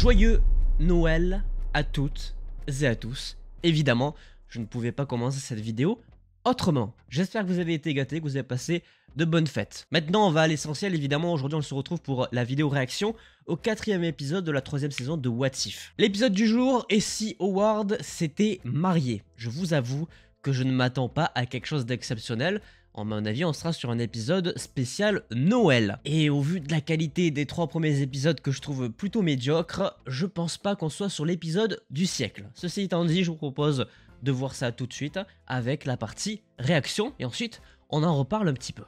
Joyeux Noël à toutes et à tous. Évidemment, je ne pouvais pas commencer cette vidéo autrement. J'espère que vous avez été gâtés, que vous avez passé de bonnes fêtes. Maintenant, on va à l'essentiel. Évidemment, aujourd'hui, on se retrouve pour la vidéo réaction au 4e épisode de la 3e saison de What If. L'épisode du jour est si Howard s'était marié. Je vous avoue que je ne m'attends pas à quelque chose d'exceptionnel. En mon avis, on sera sur un épisode spécial Noël. Et au vu de la qualité des 3 premiers épisodes que je trouve plutôt médiocres, je pense pas qu'on soit sur l'épisode du siècle. Ceci étant dit, je vous propose de voir ça tout de suite avec la partie réaction. Et ensuite, on en reparle un petit peu.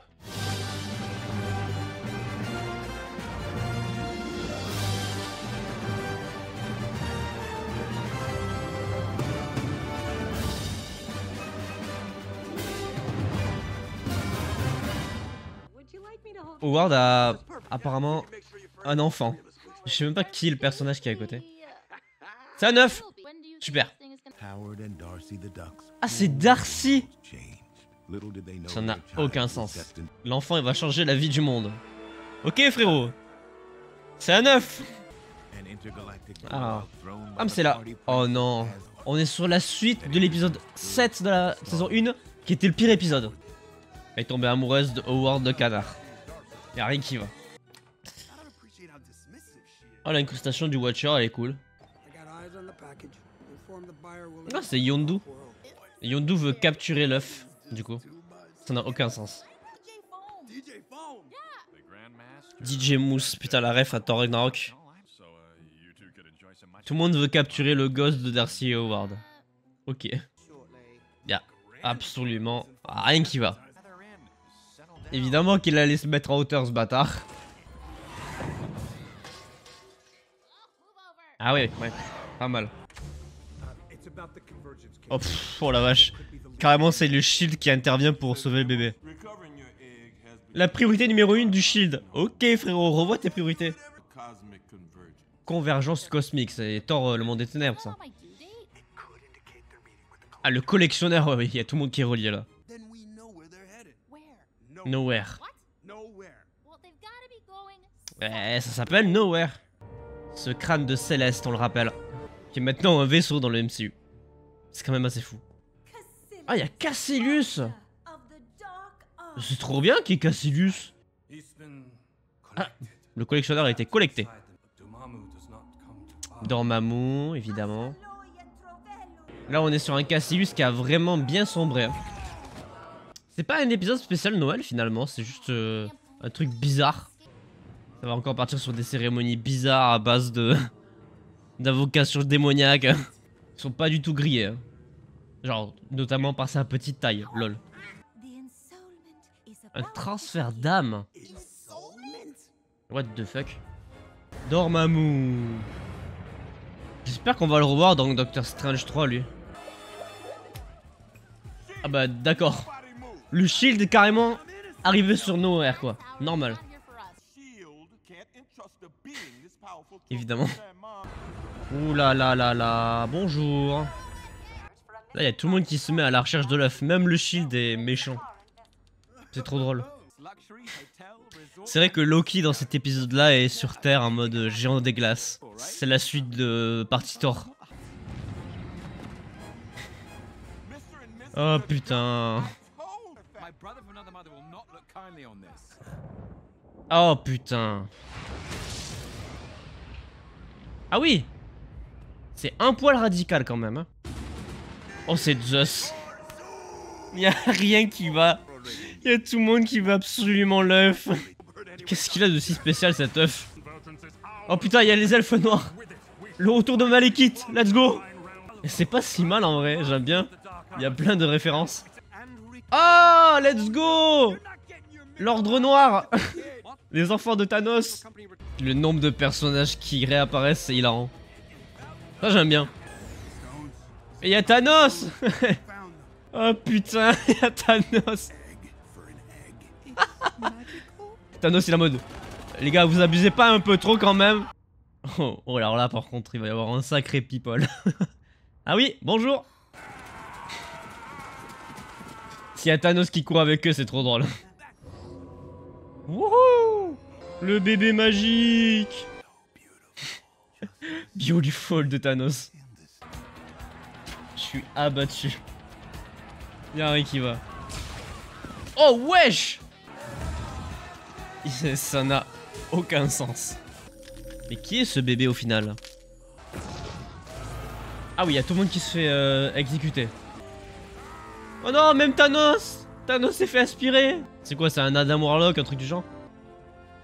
Howard a apparemment un enfant. Je sais même pas qui est le personnage qui est à côté. C'est un œuf. Super. Ah, c'est Darcy. Ça n'a aucun sens. L'enfant, il va changer la vie du monde. Ok, frérot. C'est un œuf. Ah, mais c'est là. Oh non. On est sur la suite de l'épisode 7 de la saison 1, qui était le pire épisode. Elle est tombée amoureuse de Howard le canard. Y'a rien qui va. Oh, l'incrustation du Watcher, elle est cool. Ah, c'est Yondu. Yondu veut capturer l'œuf, du coup. Ça n'a aucun sens. DJ Mousse, putain, la ref à Thor Ragnarok. Tout le monde veut capturer le gosse de Darcy et Howard. Ok. Y'a absolument rien qui va. Évidemment qu'il allait se mettre en hauteur, ce bâtard. Ah ouais, pas mal. Oh, oh la vache. Carrément, c'est le shield qui intervient pour sauver le bébé. La priorité numéro 1 du shield. Ok, frérot, revois tes priorités. Convergence cosmique, c'est Thor, le monde des ténèbres, ça. Ah, le collectionneur, oui, il y a tout le monde qui est relié là. Nowhere. Ouais, ça s'appelle Nowhere. Ce crâne de Céleste, on le rappelle. Qui est maintenant un vaisseau dans le MCU. C'est quand même assez fou. Ah, il y a Cassilius. C'est trop bien qu'il y ait Cassilius. Ah, le collectionneur a été collecté. Dormammu, évidemment. Là, on est sur un Cassilius qui a vraiment bien sombré. C'est pas un épisode spécial Noël finalement, c'est juste un truc bizarre. Ça va encore partir sur des cérémonies bizarres à base de d'invocations démoniaques. Ils sont pas du tout grillés. Hein. Genre, notamment par sa petite taille, lol. Un transfert d'âme. What the fuck. Dormammu. J'espère qu'on va le revoir dans Doctor Strange 3 lui. Ah bah d'accord. Le shield est carrément arrivé sur Nowhere quoi. Normal. Évidemment. Ouh là là là là. Bonjour. Là il y a tout le monde qui se met à la recherche de l'œuf. Même le shield est méchant. C'est trop drôle. C'est vrai que Loki dans cet épisode là est sur Terre en mode géant des glaces. C'est la suite de partie Thor. Oh putain. Oh putain. Ah oui. C'est un poil radical quand même. Hein. Oh c'est Zeus. Y'a rien qui va. Y'a tout le monde qui veut absolument l'œuf. Qu'est-ce qu'il a de si spécial cet œuf? Oh putain, y'a les elfes noirs. Le retour de Malekith. Let's go. C'est pas si mal en vrai, j'aime bien. Y'a plein de références. Ah, let's go. L'ordre noir. Les enfants de Thanos. Le nombre de personnages qui réapparaissent, c'est hilarant. Ça, j'aime bien. Et y'a Thanos. Oh putain, y'a Thanos. Thanos, il est en mode. Les gars, vous abusez pas un peu trop quand même. Oh, alors là, par contre, il va y avoir un sacré people. Ah oui, bonjour. S'il y a Thanos qui court avec eux, c'est trop drôle. Wouhou! Le bébé magique. Beautiful de Thanos. Je suis abattu. Y'a rien qui va. Oh wesh! Ça n'a aucun sens. Mais qui est ce bébé au final? Ah oui, il y a tout le monde qui se fait exécuter. Oh non, même Thanos! Thanos s'est fait aspirer! C'est quoi, c'est un Adam Warlock, un truc du genre?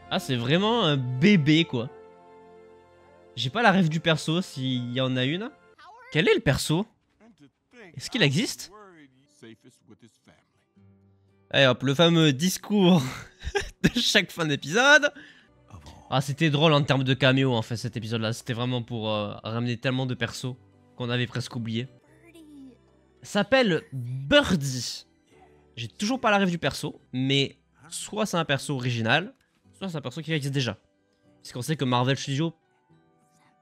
Ah, c'est vraiment un bébé, quoi. J'ai pas la rêve du perso, s'il y en a une. Quel est le perso? Est-ce qu'il existe? Allez hop, le fameux discours de chaque fin d'épisode. Ah, c'était drôle en termes de caméo, en fait, cet épisode-là. C'était vraiment pour ramener tellement de persos qu'on avait presque oublié. S'appelle Birdie. J'ai toujours pas la rêve du perso, mais soit c'est un perso original, soit c'est un perso qui existe déjà. Parce qu'on sait que Marvel Studios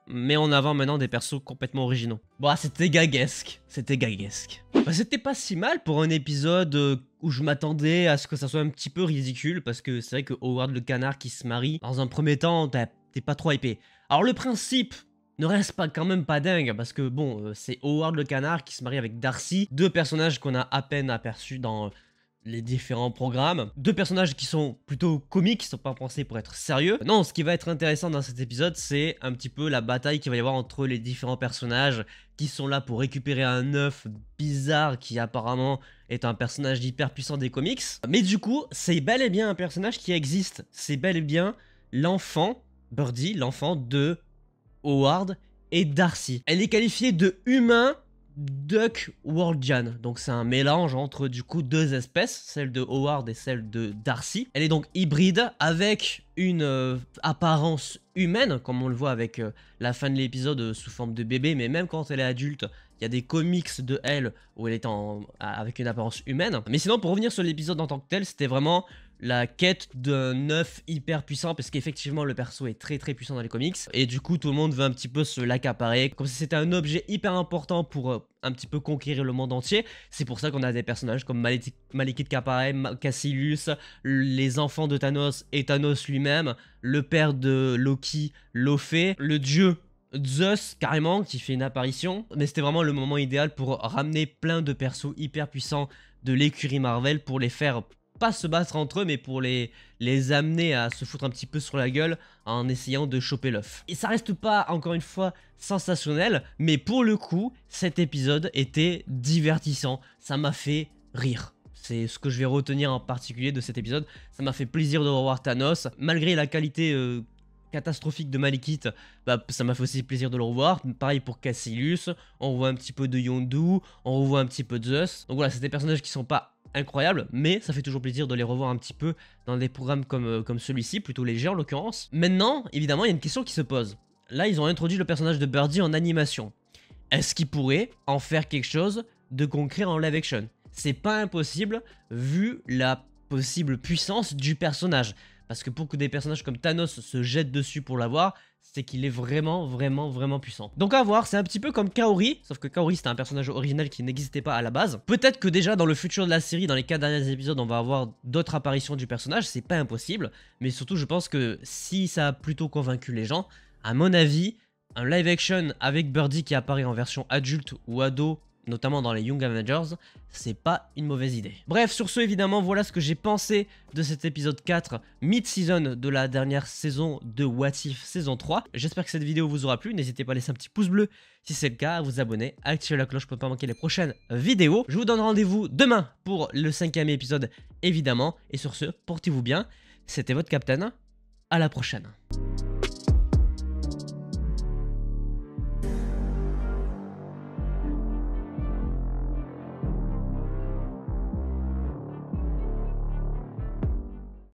met en avant maintenant des persos complètement originaux. Bon, c'était gaguesque. C'était gaguesque. Bah, c'était pas si mal pour un épisode où je m'attendais à ce que ça soit un petit peu ridicule. Parce que c'est vrai que Howard le canard qui se marie, dans un premier temps, t'es pas trop hypé. Alors le principe ne reste pas quand même pas dingue. Parce que bon, c'est Howard le canard qui se marie avec Darcy. Deux personnages qu'on a à peine aperçus dans les différents programmes. Deux personnages qui sont plutôt comiques, qui sont pas pensés pour être sérieux. Non, ce qui va être intéressant dans cet épisode, c'est un petit peu la bataille qu'il va y avoir entre les différents personnages qui sont là pour récupérer un œuf bizarre qui apparemment est un personnage hyper puissant des comics. Mais du coup, c'est bel et bien un personnage qui existe. C'est bel et bien l'enfant, Birdie, l'enfant de Howard et Darcy. Elle est qualifiée de humain Duck Worldian, donc c'est un mélange entre du coup deux espèces, celle de Howard et celle de Darcy. Elle est donc hybride avec une apparence humaine, comme on le voit avec la fin de l'épisode sous forme de bébé, mais même quand elle est adulte, il y a des comics de elle où elle est avec une apparence humaine. Mais sinon, pour revenir sur l'épisode en tant que tel, c'était vraiment la quête d'un œuf hyper puissant, parce qu'effectivement le perso est très puissant dans les comics, et du coup tout le monde veut un petit peu se l'accaparer, comme si c'était un objet hyper important pour un petit peu conquérir le monde entier. C'est pour ça qu'on a des personnages comme Malekith qui apparaît, Cassius, les enfants de Thanos et Thanos lui-même, le père de Loki, Lophé, le dieu Zeus carrément qui fait une apparition. Mais c'était vraiment le moment idéal pour ramener plein de persos hyper puissants de l'écurie Marvel, pour les faire pas se battre entre eux, mais pour les amener à se foutre un petit peu sur la gueule en essayant de choper l'œuf. Et ça reste pas, encore une fois, sensationnel, mais pour le coup, cet épisode était divertissant. Ça m'a fait rire. C'est ce que je vais retenir en particulier de cet épisode. Ça m'a fait plaisir de revoir Thanos. Malgré la qualité catastrophique de Malekith, bah, ça m'a fait aussi plaisir de le revoir. Pareil pour Cassius, on revoit un petit peu de Yondu, on revoit un petit peu de Zeus. Donc voilà, c'est des personnages qui sont pas incroyables, mais ça fait toujours plaisir de les revoir un petit peu dans des programmes comme celui-ci, plutôt léger en l'occurrence. Maintenant, évidemment, il y a une question qui se pose. Là, ils ont introduit le personnage de Birdie en animation. Est-ce qu'ils pourraient en faire quelque chose de concret en live action? C'est pas impossible, vu la possible puissance du personnage. Parce que pour que des personnages comme Thanos se jettent dessus pour l'avoir, c'est qu'il est vraiment puissant. Donc à voir, c'est un petit peu comme Kaori, sauf que Kaori c'était un personnage original qui n'existait pas à la base. Peut-être que déjà dans le futur de la série, dans les 4 derniers épisodes, on va avoir d'autres apparitions du personnage, c'est pas impossible. Mais surtout je pense que si ça a plutôt convaincu les gens, à mon avis, un live action avec Birdie qui apparaît en version adulte ou ado, notamment dans les Young Avengers, c'est pas une mauvaise idée. Bref, sur ce, évidemment, voilà ce que j'ai pensé de cet épisode 4, mid-season de la dernière saison de What If saison 3. J'espère que cette vidéo vous aura plu, n'hésitez pas à laisser un petit pouce bleu si c'est le cas, à vous abonner, à activer la cloche pour ne pas manquer les prochaines vidéos. Je vous donne rendez-vous demain pour le 5e épisode, évidemment, et sur ce, portez-vous bien, c'était votre Captain, à la prochaine.